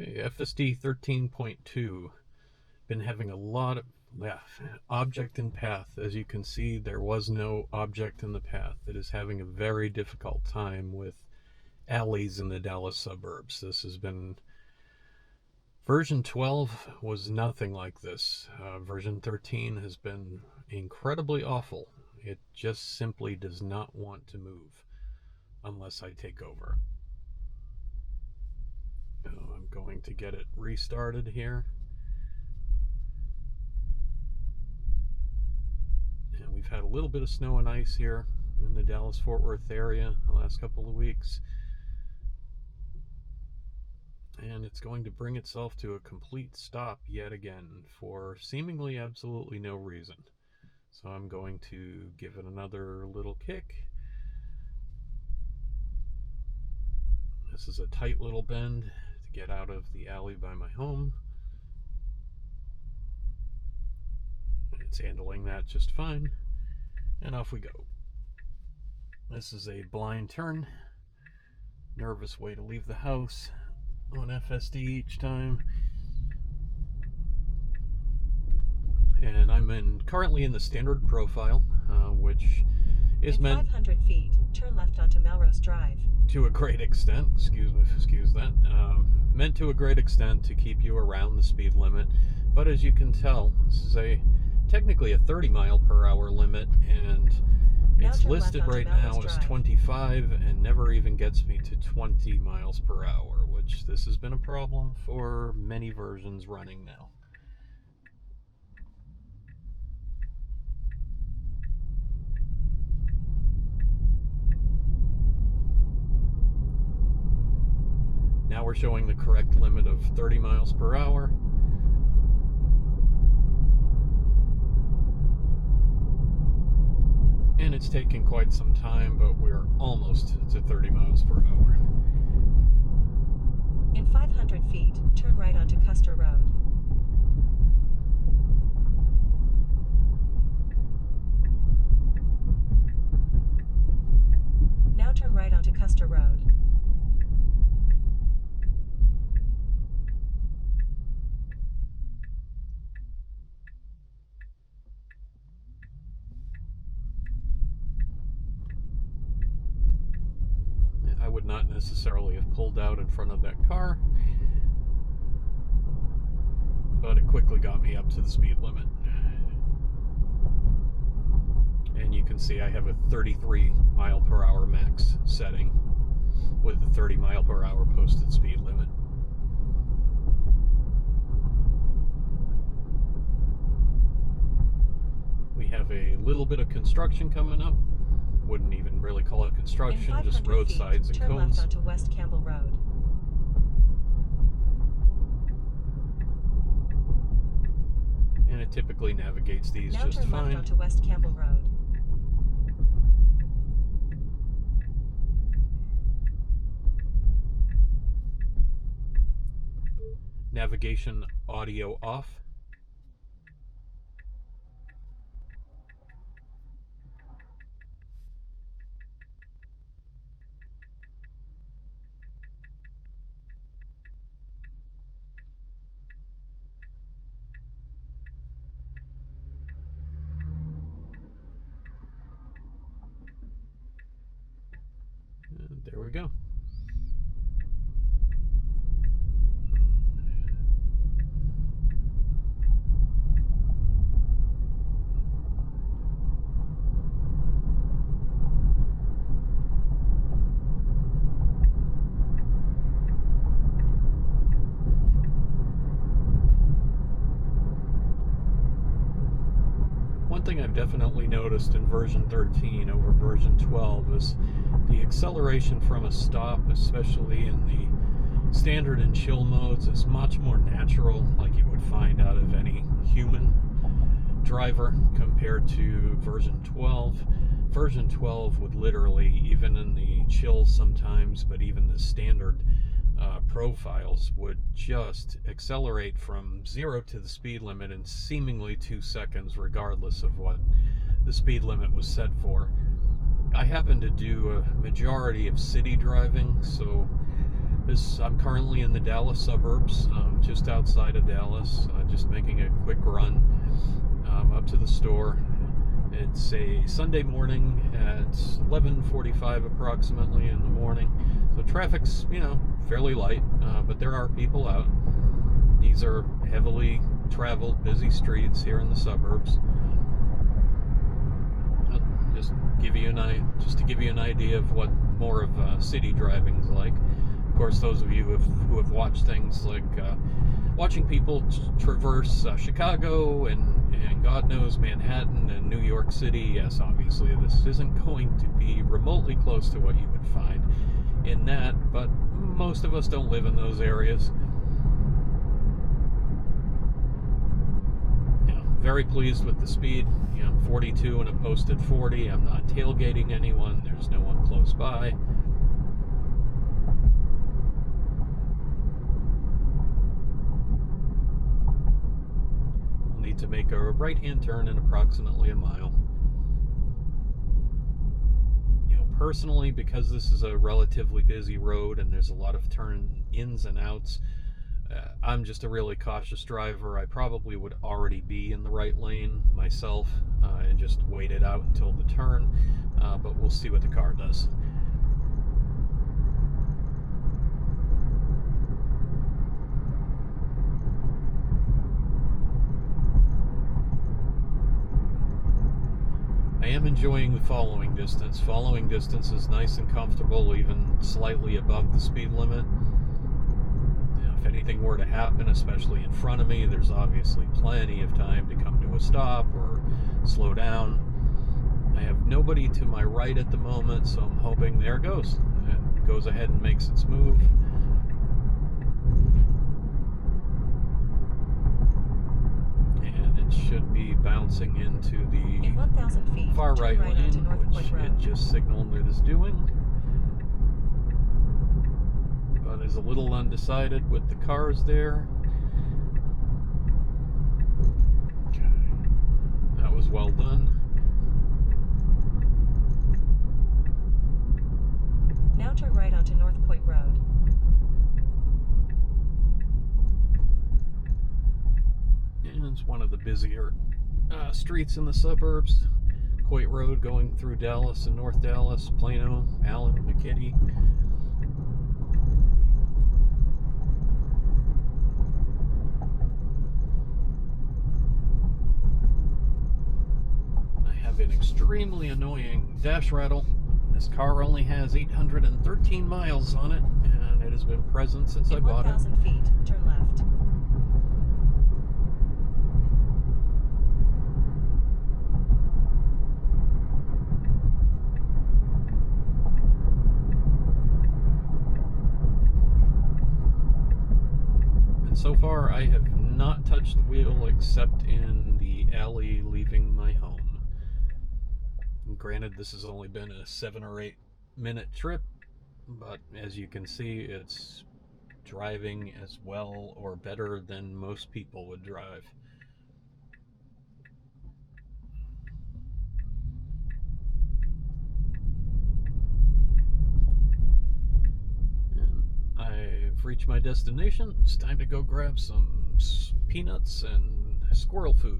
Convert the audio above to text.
Okay, FSD 13.2. Been having a lot of object in path. As you can see, there was no object in the path. It is having a very difficult time with alleys in the Dallas suburbs. This has been... Version 12 was nothing like this. Version 13 has been incredibly awful. It just simply does not want to move unless I take over. I'm going to get it restarted here. And we've had a little bit of snow and ice here in the Dallas-Fort Worth area the last couple of weeks. And it's going to bring itself to a complete stop yet again for seemingly absolutely no reason. So I'm going to give it another little kick. This is a tight little bend to get out of the alley by my home. It's handling that just fine. And off we go. This is a blind turn. Nervous way to leave the house on FSD each time. And I'm currently in the standard profile, which is in meant 500 feet, turn left onto Melrose Drive. To a great extent, excuse that, meant to a great extent to keep you around the speed limit. But as you can tell, this is technically a 30 mile per hour limit, and it's listed right now as 25 and never even gets me to 20 miles per hour, which this has been a problem for many versions running now. Now we're showing the correct limit of 30 miles per hour. And it's taken quite some time, but we're almost to 30 miles per hour. In 500 feet, turn right onto Custer Road. Now turn right onto Custer Road. I would not necessarily have pulled out in front of that car, but it quickly got me up to the speed limit. And you can see I have a 33 mile per hour max setting with the 30 mile per hour posted speed limit. We have a little bit of construction coming up. Wouldn't even really call it construction, just roadsides and turn cones. Left onto West Campbell Road. And it typically navigates these now just turn fine. Left onto West Campbell Road. Navigation audio off. And there we go. One thing I've definitely noticed in version 13 over version 12 is the acceleration from a stop, especially in the standard and chill modes, is much more natural, like you would find out of any human driver, compared to version 12. Version 12 would literally, even in the chill sometimes, but even the standard profiles, would just accelerate from 0 to the speed limit in seemingly 2 seconds, regardless of what the speed limit was set for. I happen to do a majority of city driving, so I'm currently in the Dallas suburbs, just outside of Dallas, just making a quick run up to the store. It's a Sunday morning at 11:45 approximately in the morning, so traffic's, fairly light, but there are people out. These are heavily traveled, busy streets here in the suburbs. Just to give you an idea of what more of city driving's like. Of course, those of you who have watched things like watching people traverse Chicago and God knows Manhattan and New York City, yes, obviously this isn't going to be remotely close to what you would find in that, but most of us don't live in those areas. Very pleased with the speed, 42 and a posted 40. I'm not tailgating anyone. There's no one close by. We'll need to make a right-hand turn in approximately a mile. Personally, because this is a relatively busy road and there's a lot of turn ins and outs, I'm just a really cautious driver. I probably would already be in the right lane myself and just wait it out until the turn, but we'll see what the car does. I am enjoying the following distance. Following distance is nice and comfortable, even slightly above the speed limit. If anything were to happen, especially in front of me, there's obviously plenty of time to come to a stop or slow down. I have nobody to my right at the moment, so I'm hoping there it goes. It goes ahead and makes its move. And it should be bouncing into the In 1,000 feet, far turn right right lane, onto North which Point it Road. just signaled it is doing. But is a little undecided with the cars there. Okay. That was well done. Now turn right onto North Point Road. And it's one of the busier streets in the suburbs. Coit Road going through Dallas and North Dallas, Plano, Allen, McKinney. I have an extremely annoying dash rattle. This car only has 813 miles on it, and it has been present since I In bought it. 1,000 feet, turn left. And so far, I have not touched the wheel except in the alley leaving my home. And granted, this has only been a 7 or 8 minute trip, but as you can see, it's driving as well or better than most people would drive. And I've reached my destination. It's time to go grab some peanuts and squirrel food.